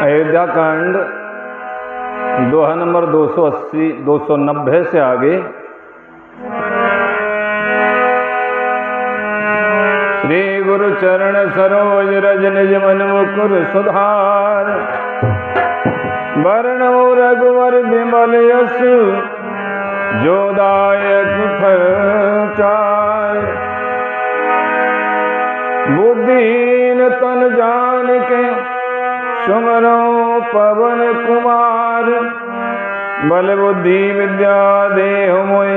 अयोध्या कांड दोहा नंबर 280 290 से आगे श्री गुरु चरण सरोज रज निज मन मुकुर सुधार वर्ण रघुवर विमल यश जो दायक फलचार बुद्धिहीन तन जान के सुमरो पवन कुमार बल बुद्धि विद्या देहु मोहि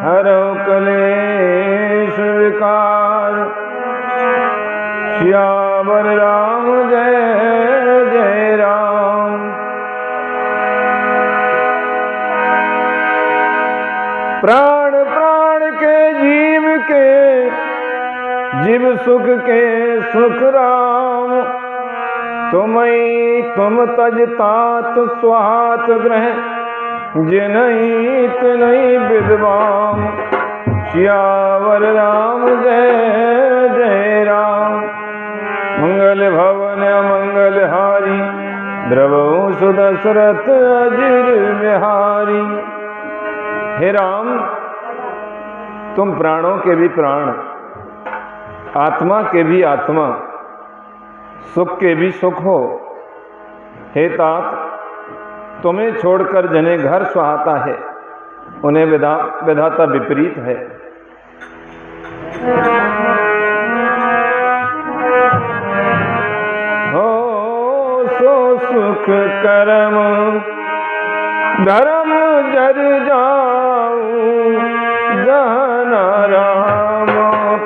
हरौ कलेश विकार श्यावर राम जय जय राम। प्राण प्राण के जीव सुख के सुख राम तुम्हीं तुम तज तात स्वात ग्रह जिनहि तिनहि विद्वान श्यावर राम जय जय राम। मंगल भवन मंगल हारी द्रवहु सुदशरथ अजिर बिहारी। हे राम, तुम प्राणों के भी प्राण, आत्मा के भी आत्मा, सुख के भी सुख हो। हे तात, तुम्हें छोड़कर जने घर सुहाता है, उन्हें विधाता विपरीत है। हो सो सुख करम धर्म जर जाऊं जहाँ न राम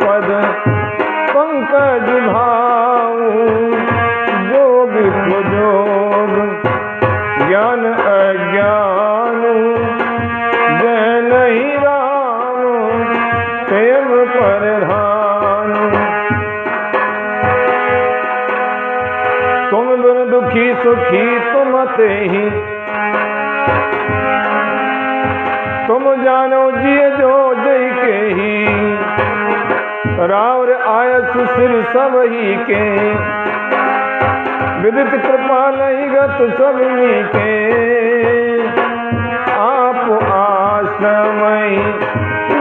पद पंकज भाऊं जोग जोग ज्ञान अज्ञान जय नहीं राम प्रेम प्रधान। तुम बिन दुखी सुखी तुम ते ही तुम जानो जिय जो जय के ही रावर आयस सिर सब ही के विदित कृपा नहीं गत सभी के आप आश्रमई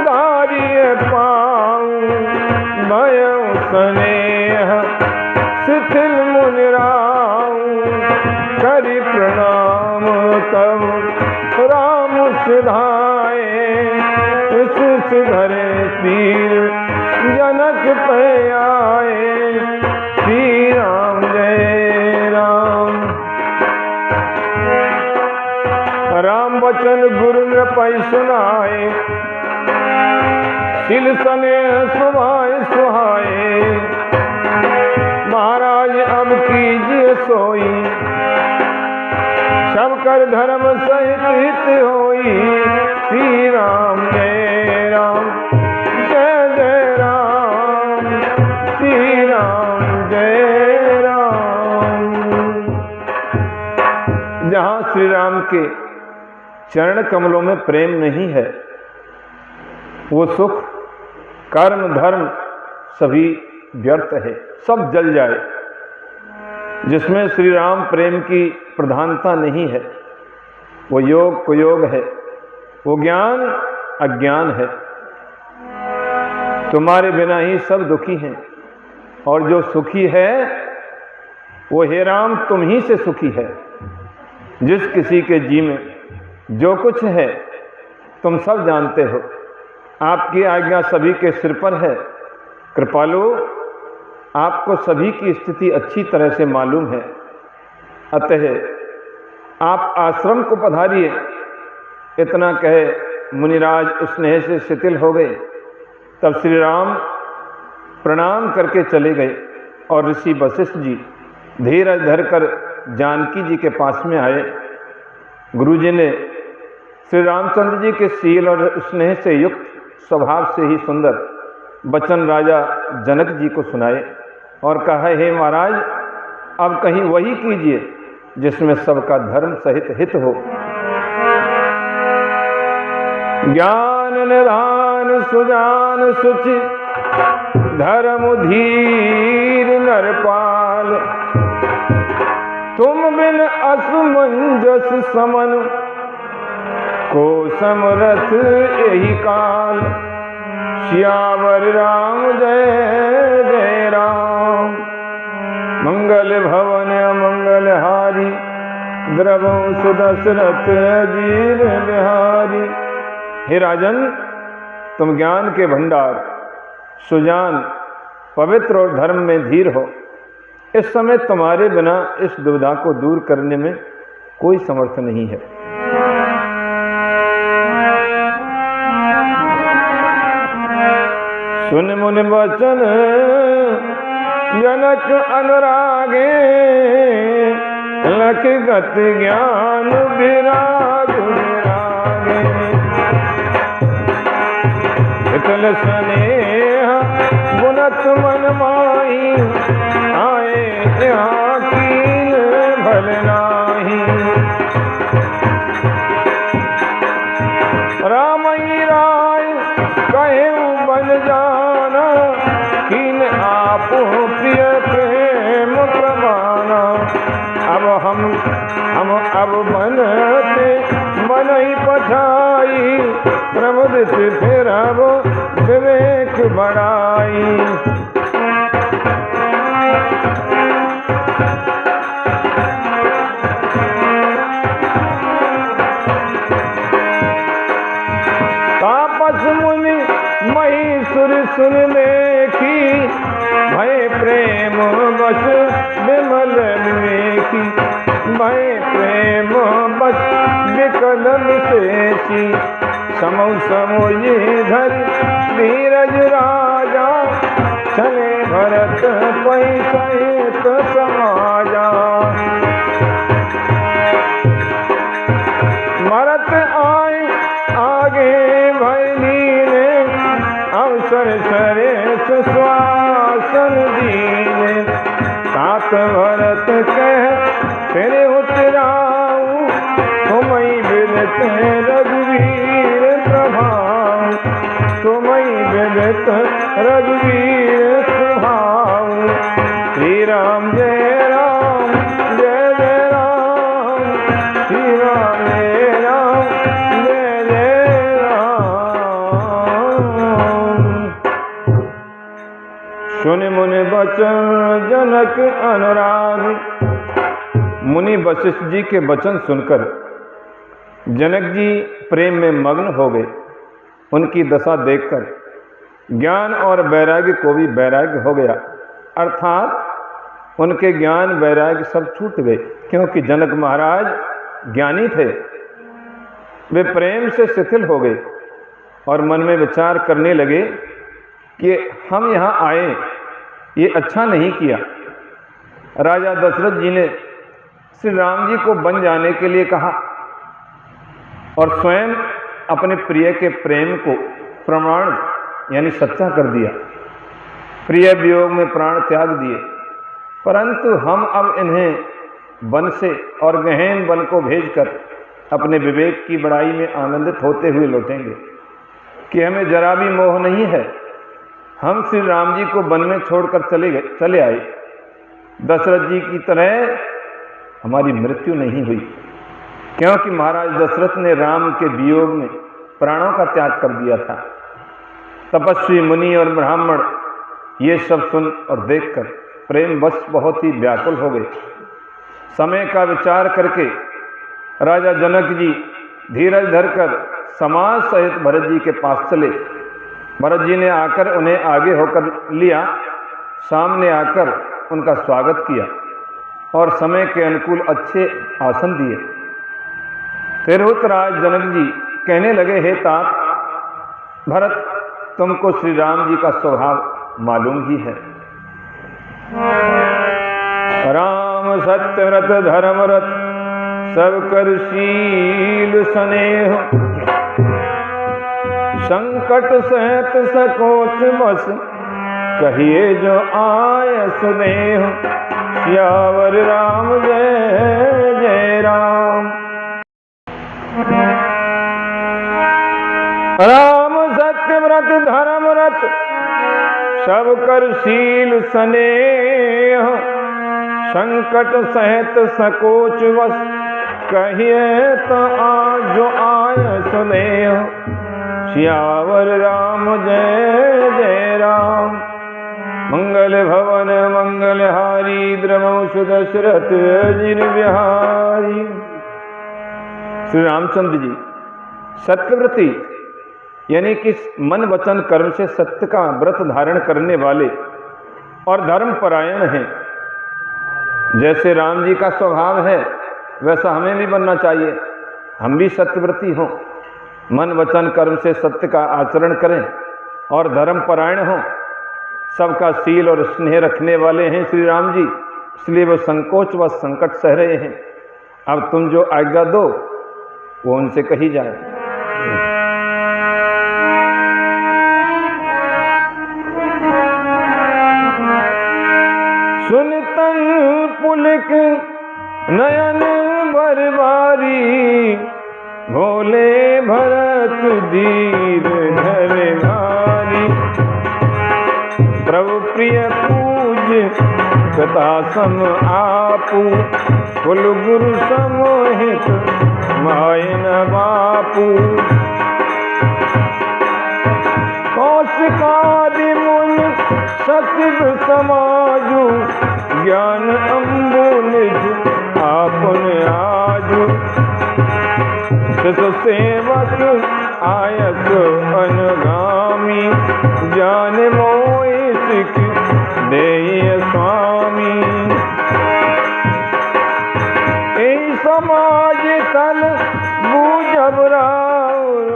दारिय पाऊं भयउ स्नेह शिथिल मुनिराऊं करि प्रणाम तब राम सिधाए इस सिधरे पीर जनक पे आए श्री राम जय राम। राम वचन गुरु नृपै सुनाए सिल सने सुभाए सुहाए महाराज अब कीजिए सोई सब कर धर्म सहित हित होई श्री राम जय राम जय जय राम श्री राम जय राम। जहाँ श्री राम के चरण कमलों में प्रेम नहीं है, वो सुख कर्म धर्म सभी व्यर्थ है, सब जल जाए। जिसमें श्री राम प्रेम की प्रधानता नहीं है, वो योग कुयोग है, वो ज्ञान अज्ञान है। तुम्हारे बिना ही सब दुखी हैं, और जो सुखी है वो हे राम तुम ही से सुखी है। जिस किसी के जी में जो कुछ है तुम सब जानते हो, आपकी आज्ञा सभी के सिर पर है। कृपालु, आपको सभी की स्थिति अच्छी तरह से मालूम है, अतः आप आश्रम को पधारिए। इतना कहे मुनिराज स्नेह से शिथिल हो गए। तब श्री राम प्रणाम करके चले गए और ऋषि वशिष्ठ जी धीरज धरकर जानकी जी के पास में आए। गुरुजी ने श्री रामचंद्र जी के शील और स्नेह से युक्त स्वभाव से ही सुंदर वचन राजा जनक जी को सुनाए और कहा, हे महाराज, अब कहीं वही कीजिए जिसमें सबका धर्म सहित हित हो। ज्ञान निधान सुजान सुचि धर्म धीर नरपाल तुम बिन असमंजस समन को समरथ यही काल। सियावर राम जय जय राम। मंगल भवन अमंगल हारी द्रवंश दशरथ अजीर बिहारी। हे राजन, तुम ज्ञान के भंडार, सुजान, पवित्र और धर्म में धीर हो। इस समय तुम्हारे बिना इस दुविधा को दूर करने में कोई समर्थ नहीं है। सुन मुनि वचन जनक अनुरागे, लख गति ज्ञान विराग विरागे। विठल स्नेह गुणत मन माही, आए यहाँ कीन भल नाही। रामई राय कहे बन जाना, कीन आप प्रिय प्रेम प्रमाना। हम अब बनते मन ही पछाई, प्रमुदित फिर अब विवेक बढ़ाई। तापस मुनि महीसुर सुन देखी, भय प्रेम बस विमल विवेकी। भय प्रेम बस विकल विशेषी, समौ समोई धर धीरज राजा। चले भरत पै सहित समाजा। मरत आए आगे भैलीने, अवसर सरे सुश्वासन दीने। तात भरत कह तेरे उतराऊ, तुम्हें विदित रघुवीर प्रभाव। तुम्हें विदित रघुवीर प्रभाव। श्री राम जय राम जय जय राम। श्री राम जय राम जय जय राम। सुन मुनि वचन जनक अनुराग। मुनि वशिष्ठ जी के वचन सुनकर जनक जी प्रेम में मग्न हो गए। उनकी दशा देखकर ज्ञान और वैराग्य को भी वैराग्य हो गया, अर्थात उनके ज्ञान वैराग्य सब छूट गए। क्योंकि जनक महाराज ज्ञानी थे, वे प्रेम से शिथिल हो गए और मन में विचार करने लगे कि हम यहाँ आए, ये अच्छा नहीं किया। राजा दशरथ जी ने श्री राम जी को बन जाने के लिए कहा और स्वयं अपने प्रिय के प्रेम को प्रमाण यानी सच्चा कर दिया। प्रिय वियोग में प्राण त्याग दिए। परंतु हम अब इन्हें वन से और गहन वन को भेजकर अपने विवेक की बड़ाई में आनंदित होते हुए लौटेंगे कि हमें जरा भी मोह नहीं है। हम श्री राम जी को वन में छोड़कर चले आए। दशरथ जी की तरह हमारी मृत्यु नहीं हुई, क्योंकि महाराज दशरथ ने राम के वियोग में प्राणों का त्याग कर दिया था। तपस्वी मुनि और ब्राह्मण ये सब सुन और देखकर प्रेम बस बहुत ही व्याकुल हो गए। समय का विचार करके राजा जनक जी धीरज धरकर समाज सहित भरत जी के पास चले। भरत जी ने आकर उन्हें आगे होकर लिया, सामने आकर उनका स्वागत किया और समय के अनुकूल अच्छे आसन दिए। तिरहुतराज जनक जी कहने लगे, हे तात भरत, तुमको श्री राम जी का स्वभाव मालूम ही है। राम सत्यव्रत धर्मरत सब कर शील स्नेह। संकट सहत सकोच बस कहिए जो आय सुदेह। सियावर राम जय जय राम। राम सत्यव्रत धर्मरत सब कर शील स्नेह। संकट सहित सकोच वस कहिए तो आज आय सुनेह। सियावर राम जय जय राम। मंगल भवन मंगलहारी द्रवंश दशरथ अजिर बिहारी। श्री रामचंद्र जी सत्यव्रती यानी कि मन वचन कर्म से सत्य का व्रत धारण करने वाले और धर्म परायण हैं। जैसे राम जी का स्वभाव है वैसा हमें भी बनना चाहिए। हम भी सत्यव्रती हों, मन वचन कर्म से सत्य का आचरण करें और धर्म परायण हों। सबका शील और स्नेह रखने वाले हैं श्री राम जी, इसलिए वो संकोच व संकट सह रहे हैं। अब तुम जो आज्ञा दो वो उनसे कही जाए। सुनतन पुलक नयन बरबारी, भोले भरत धीर धर भारी। प्रभु प्रिय पूज्य कथा सम आपू, कुल गुरु समोहित मायन बापू। कौशिकादि मुन सचिव समाजु, ज्ञान अम्बु निज आपन आजु। शिष सेवक आयस अनुगामी, जान मोहि सिख देय स्वामी। ए समाज तल बूझब राउर,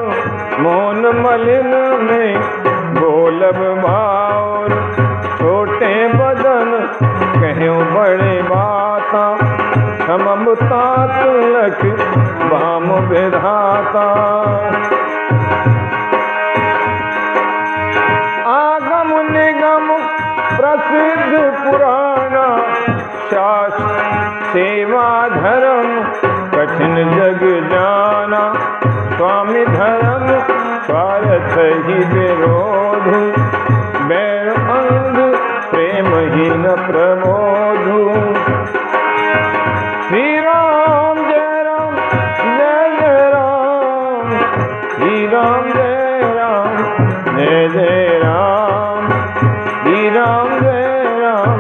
मोन मलिन में बोलब भाउर। छोटे बदन कहो बड़े बाता, क्षम तात लख वाम विधाता। आगम निगम प्रसिद्ध पुराना, शास्त्र सेवा धर्म कठिन जग जाना। स्वामी धर्म स्वार्थ ही विरोध, बैर अंध प्रेमहीन प्रमोद। श्री राम जय राम जय जय राम, श्री राम जय राम जय जय राम, श्री राम जय राम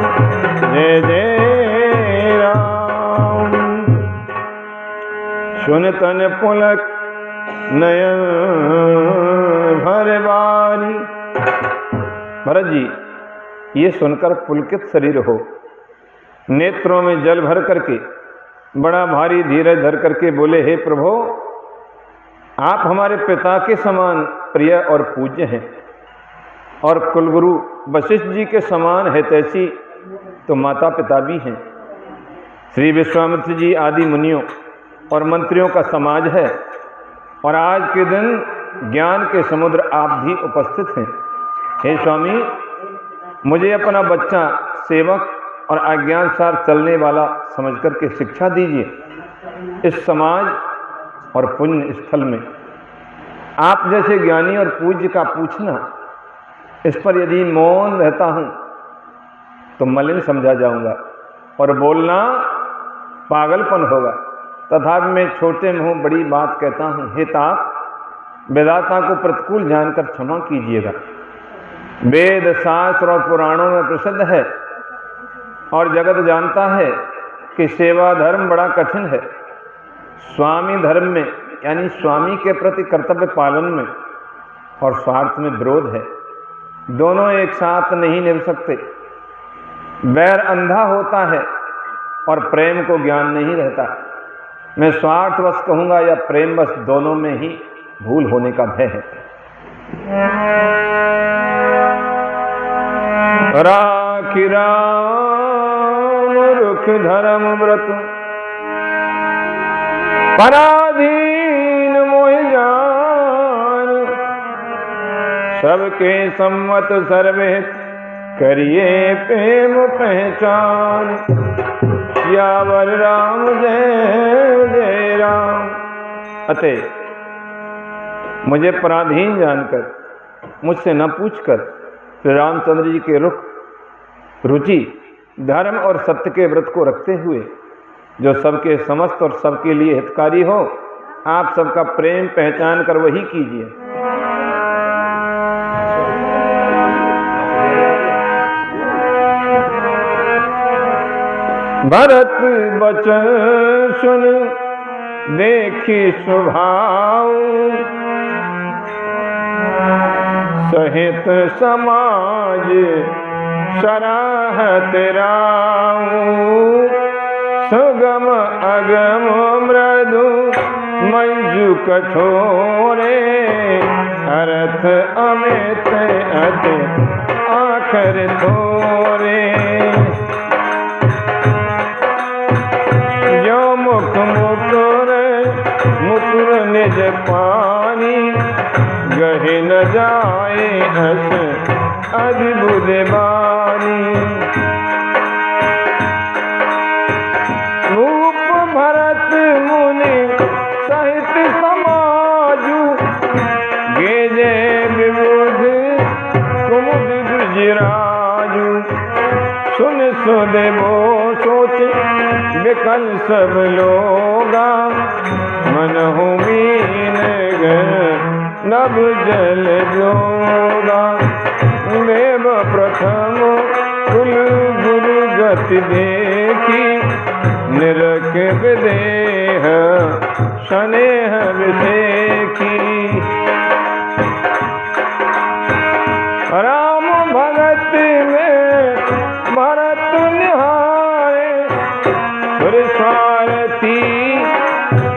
जय जय राम। सुन तन पुलक नयन भरबारी। भरत जी ये सुनकर पुलकित शरीर हो, नेत्रों में जल भर करके बड़ा भारी धीरज धर करके बोले, हे प्रभु आप हमारे पिता के समान प्रिय और पूज्य हैं और कुलगुरु वशिष्ठ जी के समान हितैषी तो माता पिता भी हैं। श्री विश्वामित्र जी आदि मुनियों और मंत्रियों का समाज है और आज के दिन ज्ञान के समुद्र आप भी उपस्थित हैं। हे स्वामी मुझे अपना बच्चा सेवक और आज्ञानुसार चलने वाला समझ करके शिक्षा दीजिए। इस समाज और पुण्य स्थल में आप जैसे ज्ञानी और पूज्य का पूछना, इस पर यदि मौन रहता हूँ तो मलिन समझा जाऊँगा और बोलना पागलपन होगा। तथापि मैं छोटे मुँह बड़ी बात कहता हूँ। हे तात वेदाता को प्रतिकूल जानकर क्षमा कीजिएगा। वेद शास्त्र और पुराणों में प्रसिद्ध है और जगत जानता है कि सेवा धर्म बड़ा कठिन है। स्वामी धर्म में यानी स्वामी के प्रति कर्तव्य पालन में और स्वार्थ में विरोध है। दोनों एक साथ नहीं निभ सकते। बैर अंधा होता है और प्रेम को ज्ञान नहीं रहता। मैं स्वार्थवश कहूँगा या प्रेमवश, दोनों में ही भूल होने का भय है। राखी राम रुख धर्म व्रत, पराधीन मोह जान। सबके सम्मत सर्वहित करिए प्रेम पहचान। सियावर राम जय जय राम। अतः मुझे पराधीन जानकर, मुझसे न पूछकर श्री रामचंद्र जी के रुख रुचि धर्म और सत्य के व्रत को रखते हुए जो सबके समस्त और सबके लिए हितकारी हो, आप सबका प्रेम पहचान कर वही कीजिए। भरत बचन सुन देखी स्वभाव, सहित समाज सराहत राऊ। सुगम अगम मृदु मंजु कठोरे, अर्थ अमित अति आखर थोरे। जो मुख मुकुर मुकुर निज पानी, गहि न जाए हस अद्भुत बानी। रूप भरत मुनि सहित समाजु, गेजे विबुध कुमुद गुजराजु। सुन सुदेवो सोच विकल सब लोगा, मनहु मीन नभ जल जोगा। देव प्रथम कुल गुरु गति देखी, निरख विदेह स्नेह विषेखी। राम भगत में भरत निहारे, सुर स्वारथी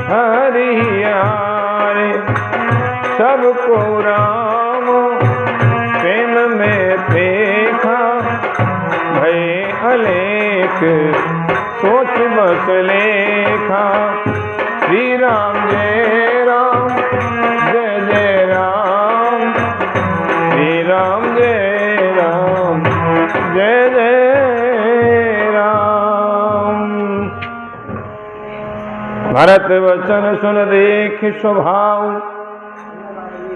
हरियारे। सबको राम प्रेम में देखा, भय अलेख सोच बस लेखा। श्री राम जय राम जय जय राम, श्री राम जय राम जय जय राम। भरत वचन सुन देख स्वभाव।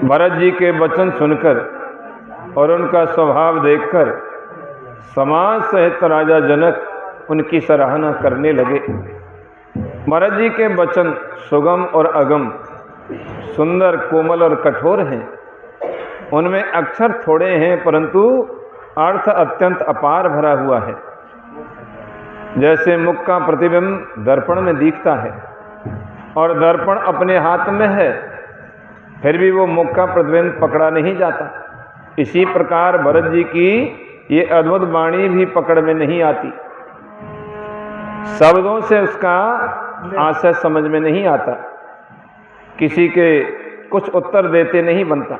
भरत जी के वचन सुनकर और उनका स्वभाव देखकर समाज सहित राजा जनक उनकी सराहना करने लगे। भरत जी के वचन सुगम और अगम, सुंदर, कोमल और कठोर हैं। उनमें अक्षर थोड़े हैं परंतु अर्थ अत्यंत अपार भरा हुआ है। जैसे मुख का प्रतिबिंब दर्पण में दिखता है और दर्पण अपने हाथ में है, फिर भी वो मुख का प्रतिबिंब पकड़ा नहीं जाता, इसी प्रकार भरत जी की ये अद्भुत वाणी भी पकड़ में नहीं आती। शब्दों से उसका आशय समझ में नहीं आता, किसी के कुछ उत्तर देते नहीं बनता।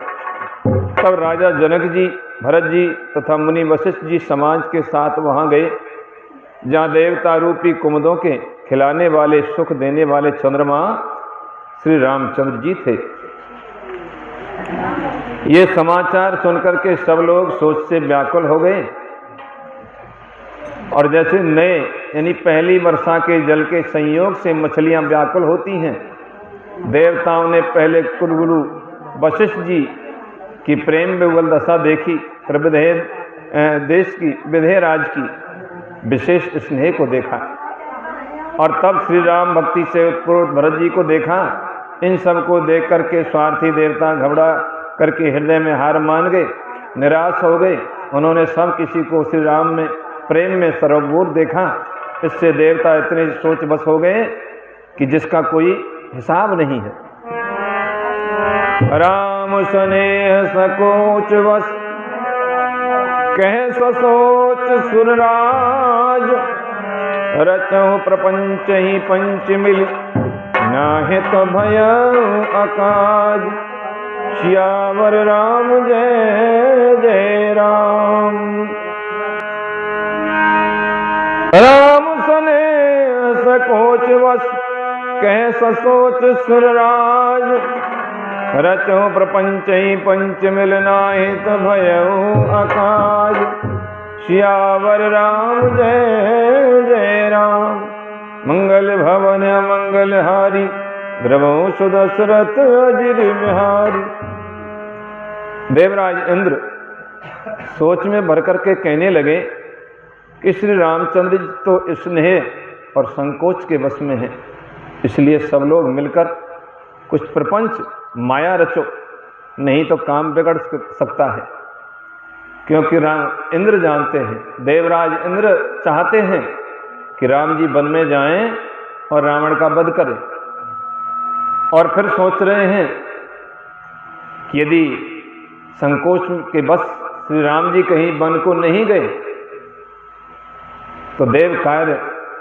तब राजा जनक जी, भरत जी तथा मुनि वशिष्ठ जी समाज के साथ वहाँ गए, जहाँ देवता रूपी कुमुदों के खिलाने वाले, सुख देने वाले चंद्रमा श्री रामचंद्र जी थे। ये समाचार सुनकर के सब लोग सोच से व्याकुल हो गए और जैसे नए यानी पहली वर्षा के जल के संयोग से मछलियां व्याकुल होती हैं, देवताओं ने पहले कुलगुरु वशिष्ठ जी की प्रेम विह्वल दशा देखी, फिर विदेह देश की, विदेह राज की विशेष स्नेह को देखा और तब श्री राम भक्ति से उत्प्रोत भरत जी को देखा। इन सब को देख करके स्वार्थी देवता घबरा करके हृदय में हार मान गए, निराश हो गए। उन्होंने सब किसी को श्री राम में प्रेम में सर्वभूत देखा। इससे देवता इतने सोच बस हो गए कि जिसका कोई हिसाब नहीं है। राम स्नेह सकोच वस कह ससोच सुरराज, रचहु प्रपंच ही पंच मिल नाहि तो भय अकाज। श्यावर राम जय जय राम। राम स्नेह सकोच वस कह ससोच सुरराज, रचो प्रपंच ही पंच मिल नाहि तो भयउ अकाज। श्यावर राम जय जय राम। मंगल भवन मंगल हारी, द्रवो सुदशरथ अजिर बिहारी। देवराज इंद्र सोच में भर करके कहने लगे कि श्री रामचंद्र जी तो स्नेह और संकोच के वश में हैं, इसलिए सब लोग मिलकर कुछ प्रपंच माया रचो, नहीं तो काम बिगड़ सकता है। क्योंकि इंद्र जानते हैं, देवराज इंद्र चाहते हैं कि राम जी वन में जाएं और रावण का वध करें, और फिर सोच रहे हैं कि यदि संकोच के बस श्री राम जी कहीं वन को नहीं गए तो देव कार्य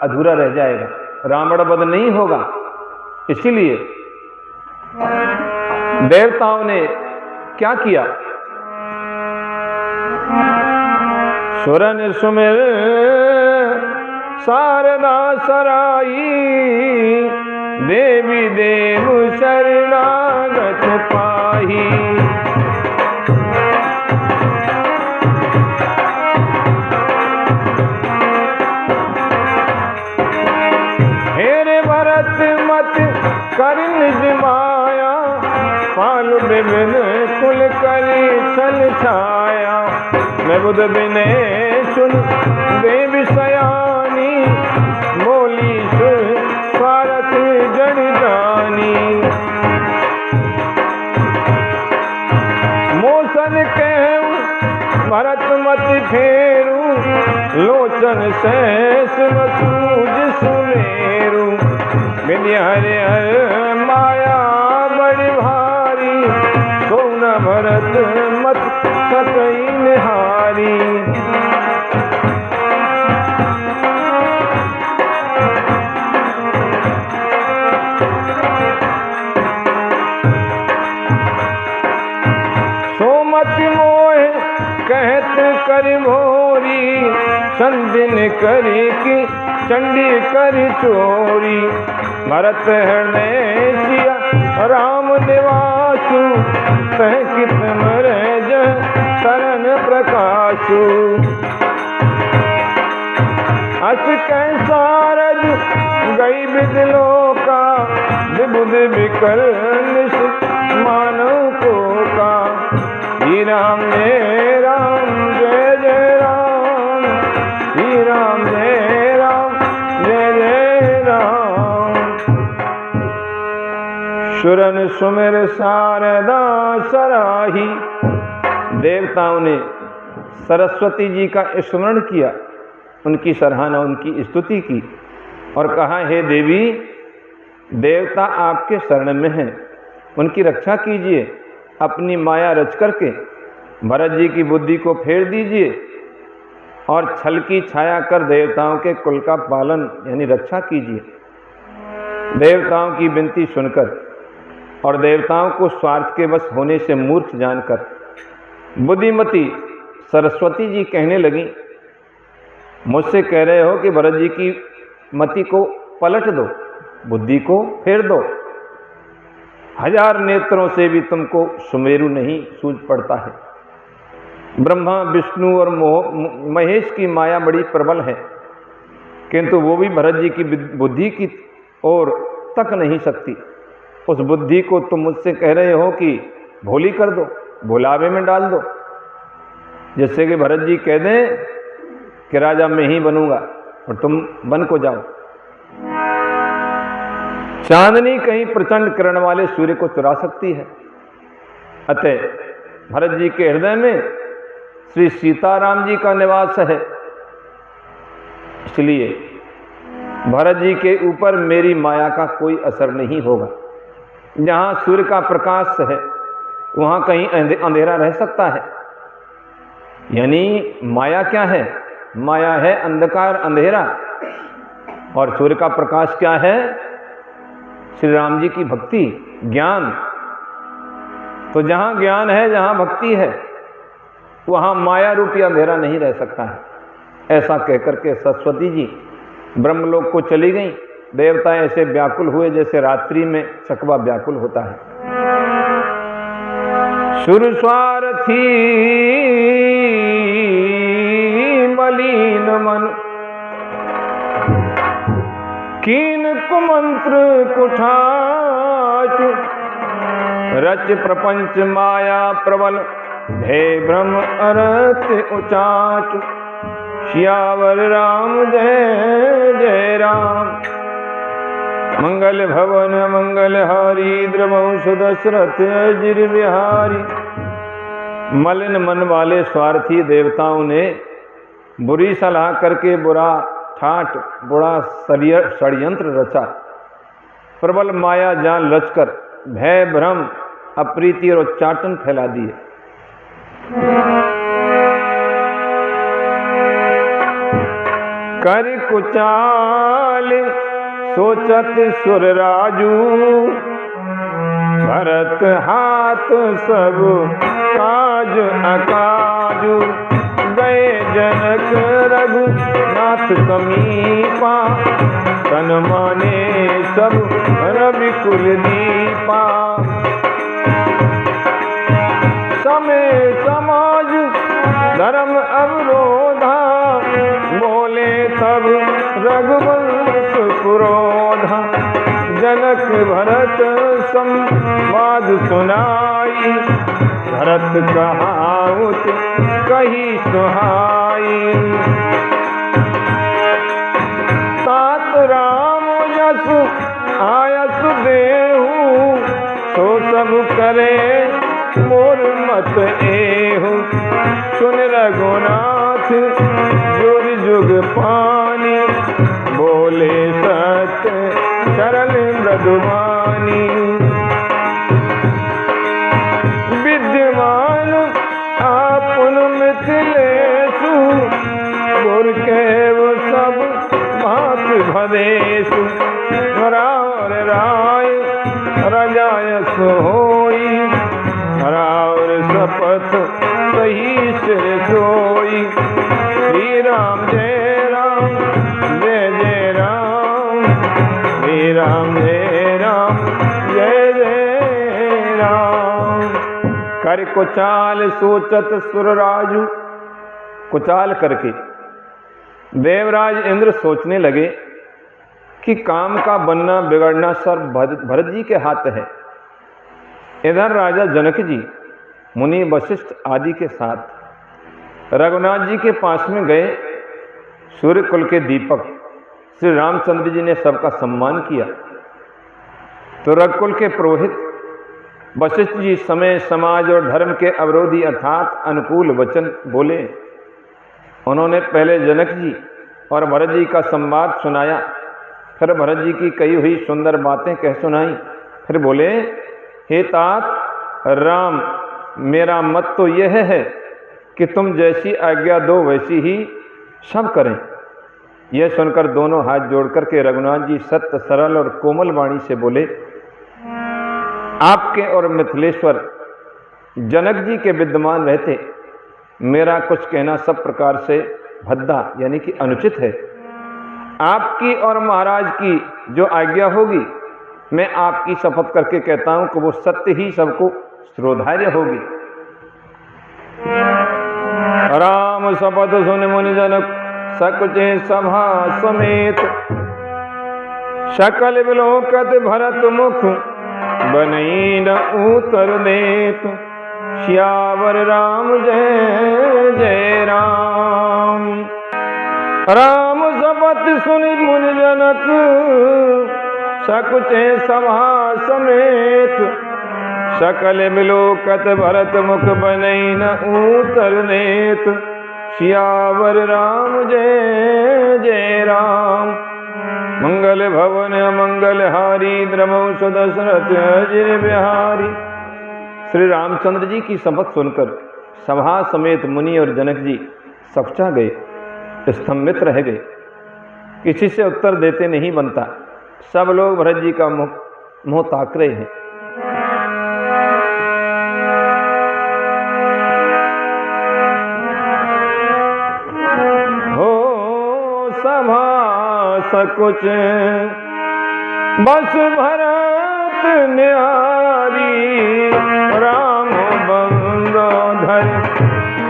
अधूरा रह जाएगा, रावण वध नहीं होगा। इसीलिए देवताओं ने क्या किया, सुरन सुमिर शारदा सराई, देवी देव शरणागत पाही। हेरे भरत मत कर निज माया, पालु विभिन कुल करी छल छाया। मैं बुध बिने सुन देवी सयानी, बोली सुर स्वारथ जड़ जानी। मोसन कहूं भरत मत फेरू, लोचन सहस सूझ सुमेरु। विद्या हरे हर माया बड़ी भारी, तो न भरत मत सकई निहारी। सोमत मोह कहत कर भोरी, संदिन करी की चंडी कर चोरी। भरत हृदय सिया राम निवासु, तह कित मर जह शरण प्रकाशु। अस कैसा रज गई विदलोका, विबुध विकर निश मानव को का। ही राम जय राम जय जय राम, ही राम जय राम जय जय राम। सुरन सुमिर शारदा सराही। देवताओं ने सरस्वती जी का स्मरण किया, उनकी सराहना, उनकी स्तुति की और कहा, हे देवी, देवता आपके शरण में हैं, उनकी रक्षा कीजिए। अपनी माया रच करके भरत जी की बुद्धि को फेर दीजिए और छल की छाया कर देवताओं के कुल का पालन यानी रक्षा कीजिए। देवताओं की विनती सुनकर और देवताओं को स्वार्थ के वश होने से मूर्ख जानकर बुद्धिमती सरस्वती जी कहने लगी, मुझसे कह रहे हो कि भरत जी की मति को पलट दो, बुद्धि को फेर दो। हजार नेत्रों से भी तुमको सुमेरु नहीं सूझ पड़ता है। ब्रह्मा विष्णु और महेश की माया बड़ी प्रबल है, किंतु वो भी भरत जी की बुद्धि की ओर तक नहीं सकती। उस बुद्धि को तुम मुझसे कह रहे हो कि भोली कर दो, भुलावे में डाल दो, जिससे कि भरत जी कह दें कि राजा मैं ही बनूंगा और तुम वन को जाओ। चांदनी कहीं प्रचंड किरण वाले सूर्य को चुरा सकती है, अतः भरत जी के हृदय में श्री सीताराम जी का निवास है, इसलिए भरत जी के ऊपर मेरी माया का कोई असर नहीं होगा। जहाँ सूर्य का प्रकाश है वहाँ कहीं अंधेरा रह सकता है। यानी माया क्या है? माया है अंधकार, अंधेरा, और सूर्य का प्रकाश क्या है? श्री राम जी की भक्ति, ज्ञान। तो जहाँ ज्ञान है, जहाँ भक्ति है, वहाँ माया रूपी अंधेरा नहीं रह सकता है। ऐसा कहकर के सरस्वती जी ब्रह्मलोक को चली गई। देवता ऐसे व्याकुल हुए जैसे रात्रि में चकवा व्याकुल होता है। सुरस्वार्थी मलिन मन, कीन कुमंत्र कुठाच, रच प्रपंच माया प्रबल, हे ब्रह्म अरत उचाच। सियावर राम जय जय राम। मंगल भवन मंगल हारी द्रवंश दशरथ अजिर बिहारी। मलिन मन वाले स्वार्थी देवताओं ने बुरी सलाह करके बुरा ठाठ बुरा षड्यंत्र रचा। प्रबल माया जान रचकर भय भ्रम अप्रीति और उच्चाटन फैला दिए। कर कुचाल सोचत सुर राजू, भरत हाथ सब काज अकाजू। गए जनक रघुनाथ समीपा, तन माने सब रवि कुल दीपा। समय समाज धर्म अवरोधा, बोले तब रघुवंश पुरोधा। जनक भरत संवाद सुनाई, भरत कहाउत कही सुहाई। तात राम यस आयस देहु, सो सब करे मोर मत एहु। सुन रघुनाथ जुग जुग पानी, बोले सत्य सरल मृदुवानी। विद्यमान आपुन मिथिलेषु, गुर केव सब भात भदेषु। रावर राय रजायस होई, रावर शपथ सही सिर सोई। श्री राम जय राम जय जय राम, श्री राम जय राम जय जय राम। कर कुचाल सोचत सुर राजू, कुचाल करके देवराज इंद्र सोचने लगे कि काम का बनना बिगड़ना सब भरत जी के हाथ है। इधर राजा जनक जी मुनि वशिष्ठ आदि के साथ रघुनाथ जी के पास में गए। सूर्य कुल के दीपक श्री रामचंद्र जी ने सबका सम्मान किया। तो रघुकुल के पुरोहित वशिष्ठ जी समय समाज और धर्म के अवरोधी अर्थात अनुकूल वचन बोले। उन्होंने पहले जनक जी और भरत जी का संवाद सुनाया, फिर भरत जी की कही हुई सुंदर बातें कह सुनाई। फिर बोले, हे तात राम, मेरा मत तो यह है कि तुम जैसी आज्ञा दो वैसी ही सब करें। यह सुनकर दोनों हाथ जोड़कर के रघुनाथ जी सत्य सरल और कोमल वाणी से बोले, आपके और मिथिलेश्वर जनक जी के विद्यमान रहते मेरा कुछ कहना सब प्रकार से भद्दा यानी कि अनुचित है। आपकी और महाराज की जो आज्ञा होगी मैं आपकी शपथ करके कहता हूं कि वो सत्य ही सबको श्रोधार्य होगी। राम शपथ सुन मुनि जनक सकुचे सभा समेत, सकल विलोकत भरत मुख बनई न उतर देत। सियावर राम जय जय राम। राम शपथ सुनि मुनि जनक सकुचे सभा समेत, सकल विलोकत भरत मुख बनई न उतर देत। सियावर राम जय जय राम। मंगल भवन मंगल हारी द्रवंश दशरथ अजिर बिहारी। श्री रामचंद्र जी की शपथ सुनकर सभा समेत मुनि और जनक जी सकुचा गए, स्तंभित रह गए। किसी से उत्तर देते नहीं बनता। सब लोग भरत जी का मुंह ताक रहे हैं। हो सभा सकुच बस भरत न्यारी, राम बंदो धर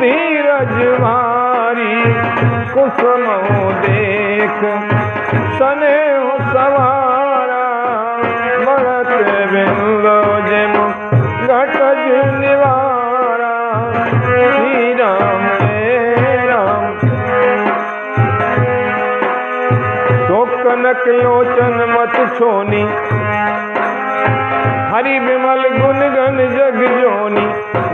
धीरज भारी। कुसुम देख सने सवारा, बढ़त बिंदो जिम घटज निवारा। श्री राम जय राम एक लोचन मत छोनी, हरि विमल गुण गण जग जोनी।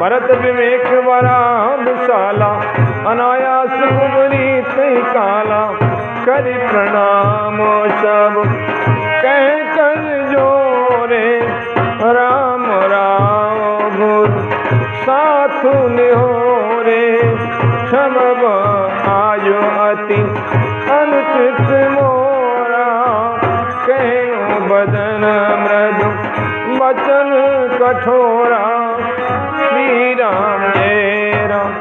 भरत विवेक वराह विशाला, अनायास कुबरी तई काला। करि प्रणाम सब कह कर जोरे, राम राम गुरु साथु निहोरे। क्षमब आयु अति अनुचित मोरा, कहूँ बदन मृदु वचन कठोरा। श्री राम जय राम।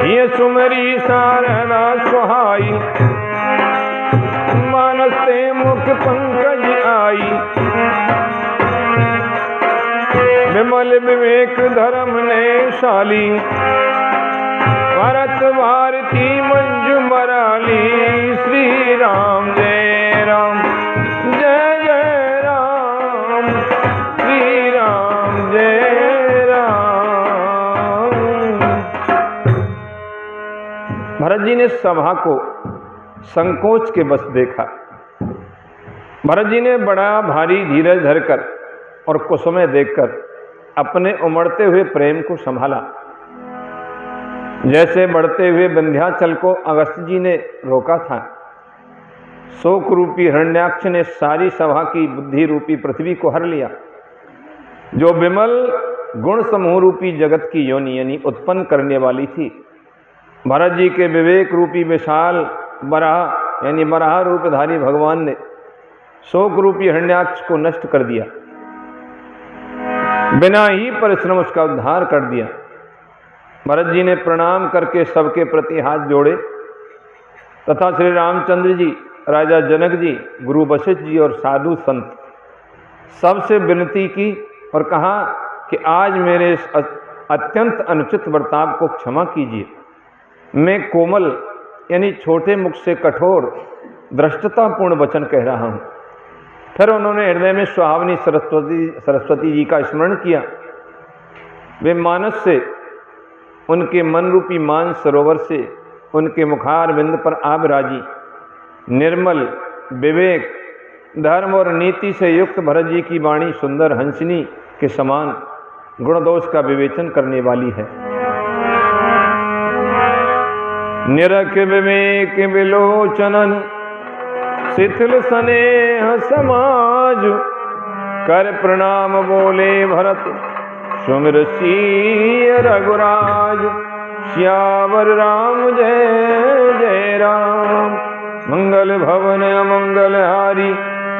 ये सुमरी शारदा सुहाई, मानस ते मुख पंकज आई। विमल विवेक धर्म ने शाली, भरत भारती मंजू मराली। श्री राम जय राम, जय जय राम। श्री राम जय राम। भरत जी ने सभा को संकोच के बस देखा। भरत जी ने बड़ा भारी धीरज धरकर और कुसुमें देखकर अपने उमड़ते हुए प्रेम को संभाला। जैसे बढ़ते हुए विंध्याचल को अगस्त जी ने रोका था, शोक रूपी हिरण्याक्ष ने सारी सभा की बुद्धि रूपी पृथ्वी को हर लिया। जो विमल गुण समूह रूपी जगत की योनि यानी उत्पन्न करने वाली थी, भरत जी के विवेक रूपी विशाल बराह यानी बराह रूपधारी भगवान ने शोक रूपी हिरण्याक्ष को नष्ट कर दिया, बिना ही परिश्रम उसका उद्धार कर दिया। भरत जी ने प्रणाम करके सबके प्रति हाथ जोड़े तथा श्री रामचंद्र जी, राजा जनक जी, गुरु वशिष्ठ जी और साधु संत सबसे विनती की और कहा कि आज मेरे इस अत्यंत अनुचित बर्ताव को क्षमा कीजिए। मैं कोमल यानी छोटे मुख से कठोर धृष्टतापूर्ण वचन कह रहा हूँ। फिर उन्होंने हृदय में सुहावनी सरस्वती जी का स्मरण किया। वे मानस से उनके मन रूपी मान सरोवर से उनके मुखार बिंद पर आब राजी, निर्मल विवेक धर्म और नीति से युक्त भरत जी की वाणी सुंदर हंसिनी के समान गुण दोष का विवेचन करने वाली है। निरख विवेक विलोचनन शिथिल स्नेह समाज, कर प्रणाम बोले भरत सुमिर सिय रघुराज। श्यावर राम जय जय राम, मंगल भवन मंगल हारी,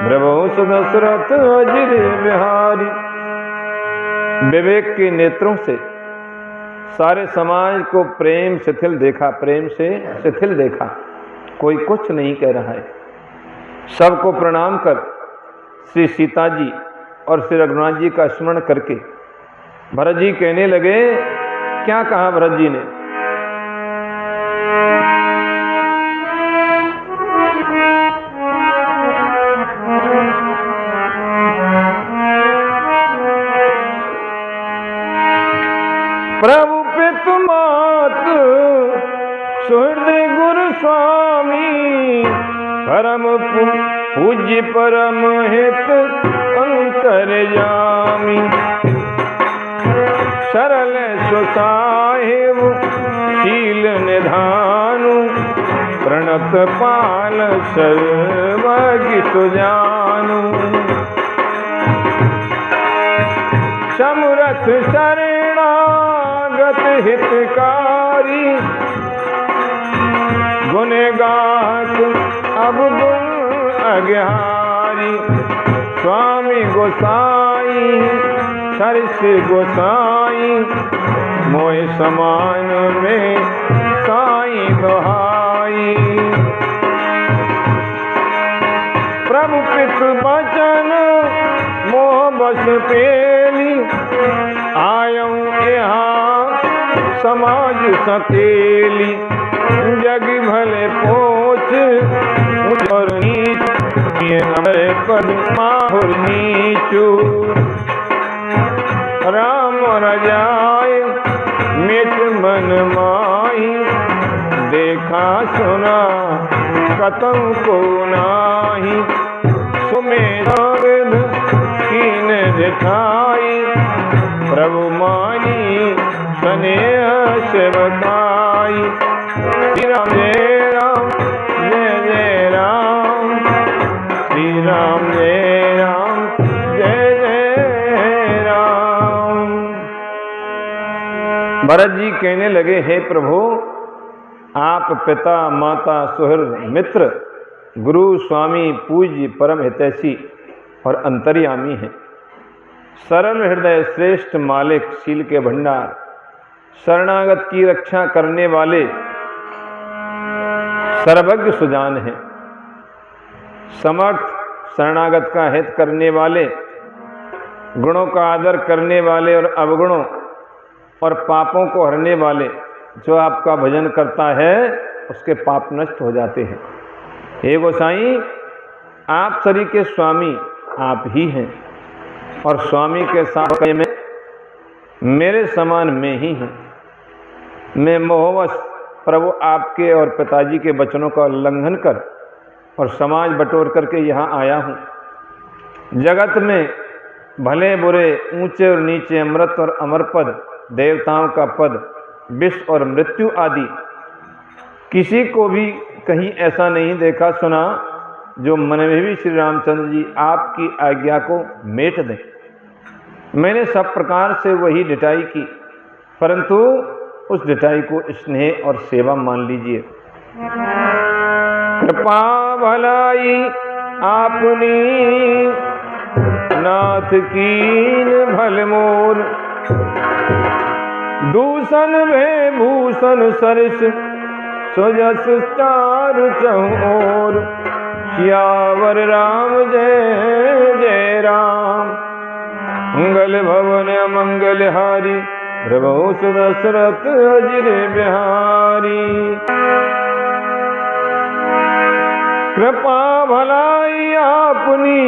प्रभु दशरथ अजिर बिहारी। विवेक के नेत्रों से सारे समाज को प्रेम शिथिल देखा, प्रेम से शिथिल देखा, कोई कुछ नहीं कह रहा है। सबको प्रणाम कर श्री सीता जी और श्री रघुनाथ जी का स्मरण करके भरत जी कहने लगे, क्या कहा भरत जी ने? प्रभु पितु मात सुहृदय गुरु स्वामी, परम पूज्य परम हित अंतर्यामी। सरल सुसाहिब शील निधानु, प्रणत पाल सर्वज्ञ सुजानु। समरथ शरणागत हितकारी, गुणगात अब गुण अज्ञारी। स्वामी गोसाई सरस गोसाई, मोय समान में साई दोहाई। प्रभु पितु बचन मोह बस पेली, आयऊं यहाँ समाज सकेली। जग भले पोच और नीच, पद माहुर नीचू। राम रजाए मिट मन माही, देखा सुना कतहु को नाही, सुमेधाविद कीन दिखाई, प्रभु मानी स्नेह सेवकाई। श्री राम जय राम जय जय राम, श्री राम जय राम जय जय राम। भरत जी कहने लगे, हे प्रभु, आप पिता माता सुहृद मित्र गुरु स्वामी पूज्य परम हितैषी और अंतर्यामी हैं। सरल हृदय श्रेष्ठ मालिक शील के भंडार, शरणागत की रक्षा करने वाले सर्वज्ञ सुजान हैं। समर्थ शरणागत का हित करने वाले, गुणों का आदर करने वाले और अवगुणों और पापों को हरने वाले, जो आपका भजन करता है उसके पाप नष्ट हो जाते हैं। हे गोसाई, आप शरीर के स्वामी आप ही हैं और स्वामी के साथ में मेरे समान मैं ही हूँ। मैं मोहवश प्रभु आपके और पिताजी के वचनों का उल्लंघन कर और समाज बटोर करके यहाँ आया हूँ। जगत में भले बुरे, ऊंचे और नीचे, अमृत और अमर पद, देवताओं का पद, विष और मृत्यु आदि किसी को भी कहीं ऐसा नहीं देखा सुना जो मन में भी श्री रामचंद्र जी आपकी आज्ञा को मेट दें। मैंने सब प्रकार से वही डिटाई की, परंतु उस डिटाई को स्नेह और सेवा मान लीजिए। कृपा भलाई आपनी नाथ कीन भल मोर, दूषण भय भूषण सरस सुजस चारु चहुँ ओर। सियावर राम जय जय राम, मंगल भवन मंगल हारी, प्रभु सुदशरथ अजिर बिहारी। कृपा भलाई आपनी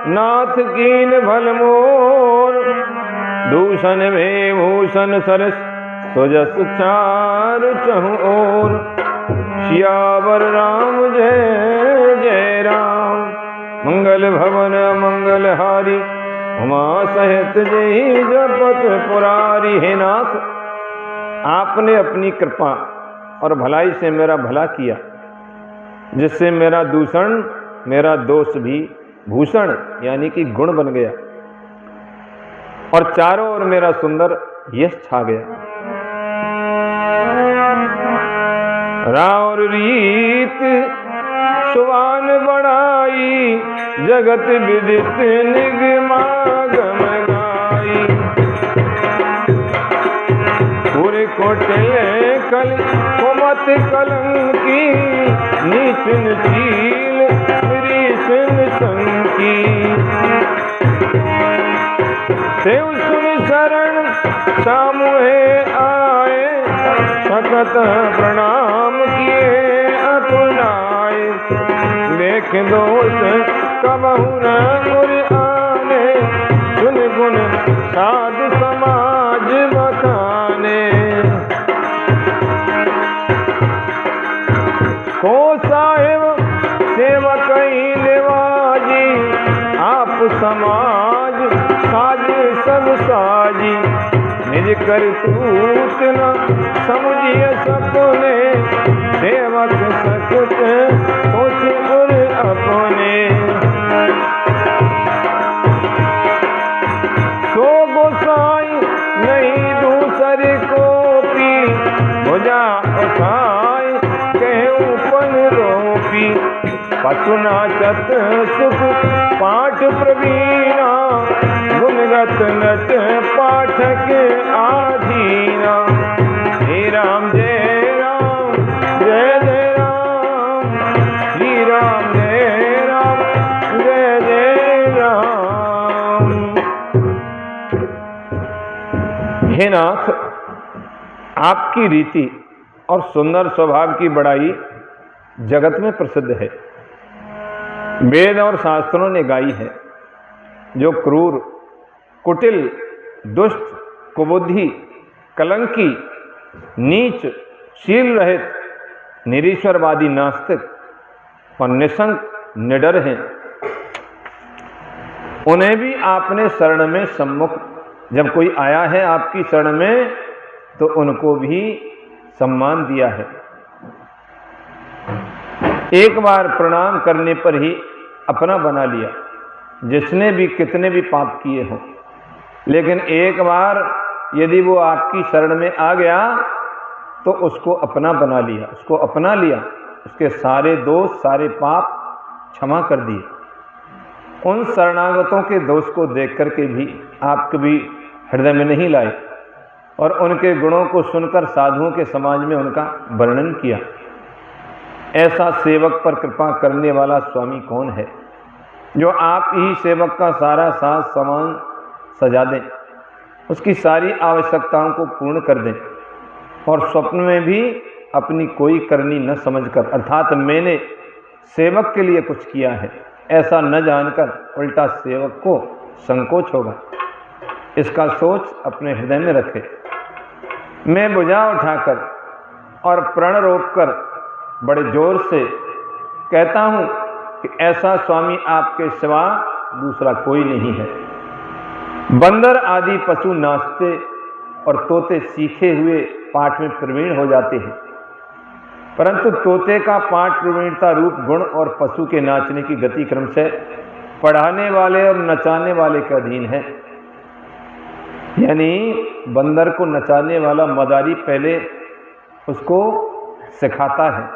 नाथ कीन भल मोर, दूषण में भूषण सरस सुजस चारु चहुँ ओर। सियावर राम जय जय राम, मंगल भवन मंगल हारी, उमा सहित जय जपत पुरारी। हे नाथ, आपने अपनी कृपा और भलाई से मेरा भला किया, जिससे मेरा दूषण, मेरा दोष भी भूषण यानी कि गुण बन गया और चारों ओर मेरा सुंदर यश छा गया। राउर रीत सुवान बढ़ाई, जगत विदित निगमागम गाई। पूरे कोटे कल कुमत कलंकी, नीचन चील रीसन संकी। देव सुन शरण सामुहे आए, सकत प्रणाम किए अपनाए। देख दोष कबहु न उर आने, सुन गुण साध समाज बखाने। को साहेब सेवक निवाजी, आप समाज साज सब साजी। निज करतूत न समझिए सपने, सेवक सकुच सोच उर अपने। सो गोसाई नहीं दूसरे को पी, भुजा उठाई कहूँ पन रोपी। पशु नाचत सुख पाठ प्रवीणा, गुणगत नट पाठक आधीना। हे राम जय राम जय जय राम, श्री राम जय राम जय जय राम। हे नाथ, आपकी रीति और सुंदर स्वभाव की बड़ाई जगत में प्रसिद्ध है। वेद और शास्त्रों ने गाई है। जो क्रूर, कुटिल, दुष्ट, कुबुद्धि, कलंकी, नीच, शील रहित, निरीश्वरवादी नास्तिक और निशंक निडर हैं, उन्हें भी आपने शरण में सम्मुख, जब कोई आया है आपकी शरण में तो उनको भी सम्मान दिया है। एक बार प्रणाम करने पर ही अपना बना लिया, जिसने भी कितने भी पाप किए हों, लेकिन एक बार यदि वो आपकी शरण में आ गया तो उसको अपना बना लिया, उसको अपना लिया, उसके सारे दोष सारे पाप क्षमा कर दिए। उन शरणागतों के दोष को देख करके भी आप कभी हृदय में नहीं लाए और उनके गुणों को सुनकर साधुओं के समाज में उनका वर्णन किया। ऐसा सेवक पर कृपा करने वाला स्वामी कौन है, जो आप ही सेवक का सारा साज सामान सजा दें, उसकी सारी आवश्यकताओं को पूर्ण कर दें और स्वप्न में भी अपनी कोई करनी न समझकर, अर्थात मैंने सेवक के लिए कुछ किया है ऐसा न जानकर उल्टा सेवक को संकोच होगा। इसका सोच अपने हृदय में रखे। मैं भुजा उठाकर और प्रण रोककर बड़े जोर से कहता हूँ कि ऐसा स्वामी आपके सिवा दूसरा कोई नहीं है। बंदर आदि पशु नाचते और तोते सीखे हुए पाठ में प्रवीण हो जाते हैं, परंतु तोते का पाठ प्रवीणता रूप गुण और पशु के नाचने की गति क्रम से पढ़ाने वाले और नचाने वाले के अधीन है। यानी बंदर को नचाने वाला मदारी पहले उसको सिखाता है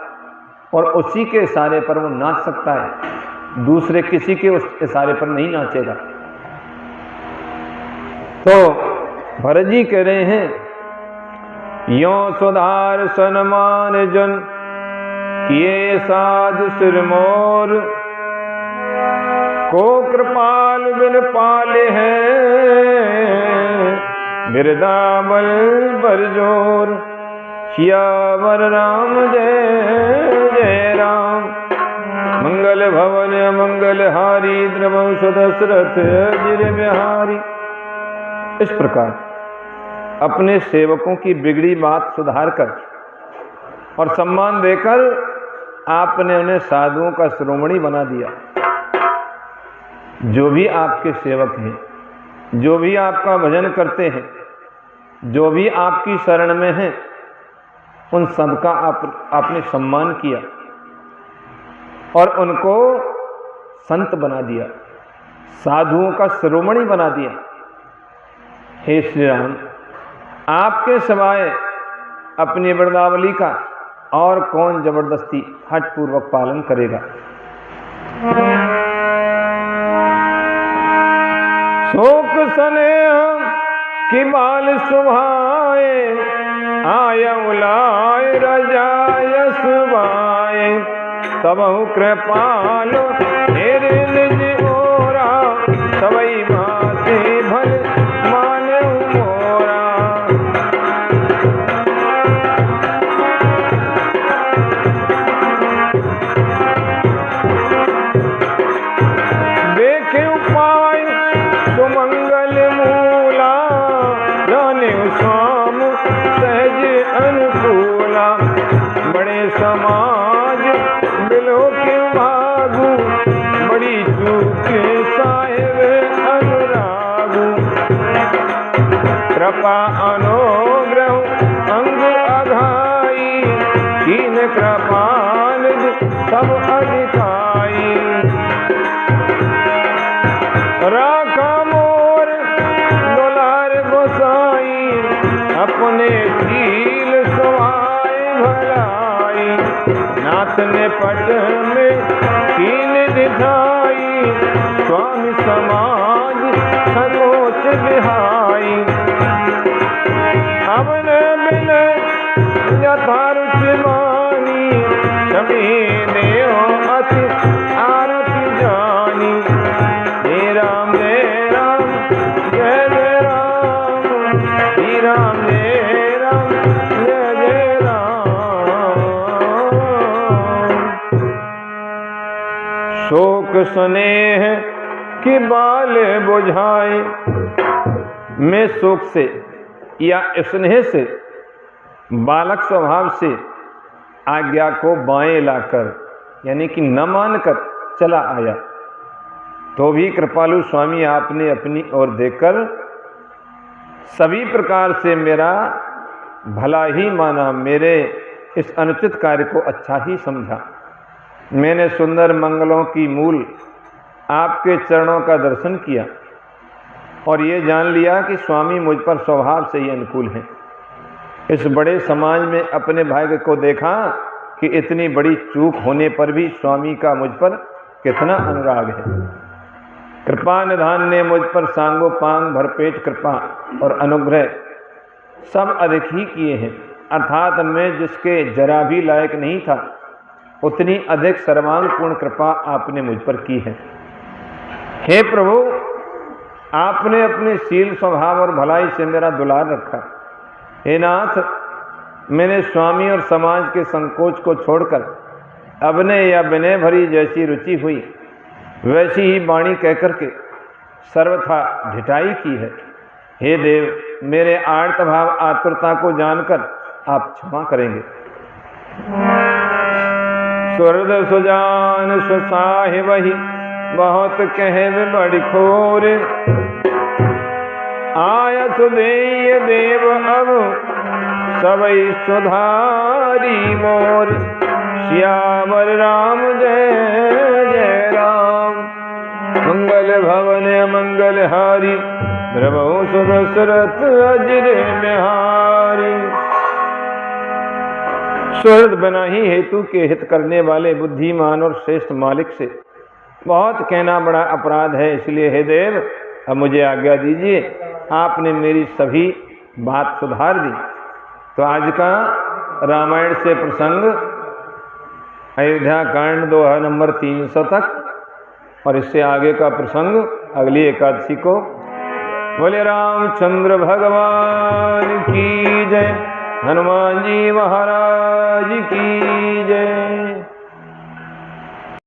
और उसी के इशारे पर वो नाच सकता है, दूसरे किसी के उस इशारे पर नहीं नाचेगा। तो भरत जी कह रहे हैं, यो सुधार सन्मान जन किए साधु सिरमोर, को कृपाल बिन पाले हैं बिरदावल बरजोर। सियावर राम जय जय राम, मंगल भवन मंगल हारी, द्रवंश दशरथ अजिर बिहारी। इस प्रकार अपने सेवकों की बिगड़ी बात सुधार कर और सम्मान देकर आपने उन्हें साधुओं का शिरोमणि बना दिया। जो भी आपके सेवक हैं, जो भी आपका भजन करते हैं, जो भी आपकी शरण में हैं, उन सबका आपने सम्मान किया और उनको संत बना दिया, साधुओं का शिरोमणि बना दिया। हे श्री राम, आपके सिवाय अपनी वृंदावली का और कौन जबरदस्ती हठपूर्वक पालन करेगा। शोक स्नेह की बाल सुभाए, आय उलाय रजाय सुभाए, तबहु कृपालो तेरे निज ओरा, सबई बाते भल माने मोरा। देखे उपाय सुमंगल मूला, जाने स्वाम सहज अनुकूला, बड़े समाज बिलो के भागू, बड़ी चूके साहेब अनुरागू। कृपा अनुग्रह अंग अघाई, कीन कृपान सब अधिकाई। राखा मोर दुलार गोसाई, अपने शील सुहाए भलाई। नाथ ने पट में कीन दिखाई, स्वामी समाज संकोच बिहाई। अवन बिन यथारुच मानी, सभी देव अति आरती जानी। हे राम जय राम जय जय राम, श्री राम जय राम जय जय राम। शोक स्नेह की बाल बुझाए, मैं शोक से या स्नेह से, बालक स्वभाव से आज्ञा को बाएं लाकर यानी कि न मानकर चला आया, तो भी कृपालु स्वामी आपने अपनी ओर देखकर सभी प्रकार से मेरा भला ही माना, मेरे इस अनुचित कार्य को अच्छा ही समझा। मैंने सुंदर मंगलों की मूल आपके चरणों का दर्शन किया और ये जान लिया कि स्वामी मुझ पर स्वभाव से ही अनुकूल हैं। इस बड़े समाज में अपने भाग्य को देखा कि इतनी बड़ी चूक होने पर भी स्वामी का मुझ पर कितना अनुराग है। कृपा निधान ने मुझ पर सांगो पांग भरपेट कृपा और अनुग्रह सब अधिक ही किए हैं, अर्थात मैं जिसके जरा भी लायक नहीं था उतनी अधिक सर्वांगपूर्ण कृपा आपने मुझ पर की है। हे प्रभु, आपने अपने शील स्वभाव और भलाई से मेरा दुलार रखा। हे नाथ, मैंने स्वामी और समाज के संकोच को छोड़कर अभिनय या विनय भरी जैसी रुचि हुई वैसी ही वाणी कहकर के सर्वथा ढिठाई की है। हे देव, मेरे आर्त भाव आतुरता को जानकर आप क्षमा करेंगे। सुहृद सुजान सुसाहि वही बहुत कहवे बड़ी खोर, आय सुदेय देव अब सबई सुधारी मोर, श्यामर राम जय जय राम, मंगल भवन मंगल हारी, प्रभु सुदशरथ अजर बिहारी। सुहृद बना ही हेतु के हित करने वाले बुद्धिमान और श्रेष्ठ मालिक से बहुत कहना बड़ा अपराध है, इसलिए हे देव अब मुझे आज्ञा दीजिए। आपने मेरी सभी बात सुधार दी। तो आज का रामायण से प्रसंग अयोध्या कांड दोहा नंबर 300 तक और इससे आगे का प्रसंग अगली एकादशी को। बोले रामचंद्र भगवान की जय, हनुमान जी महाराज की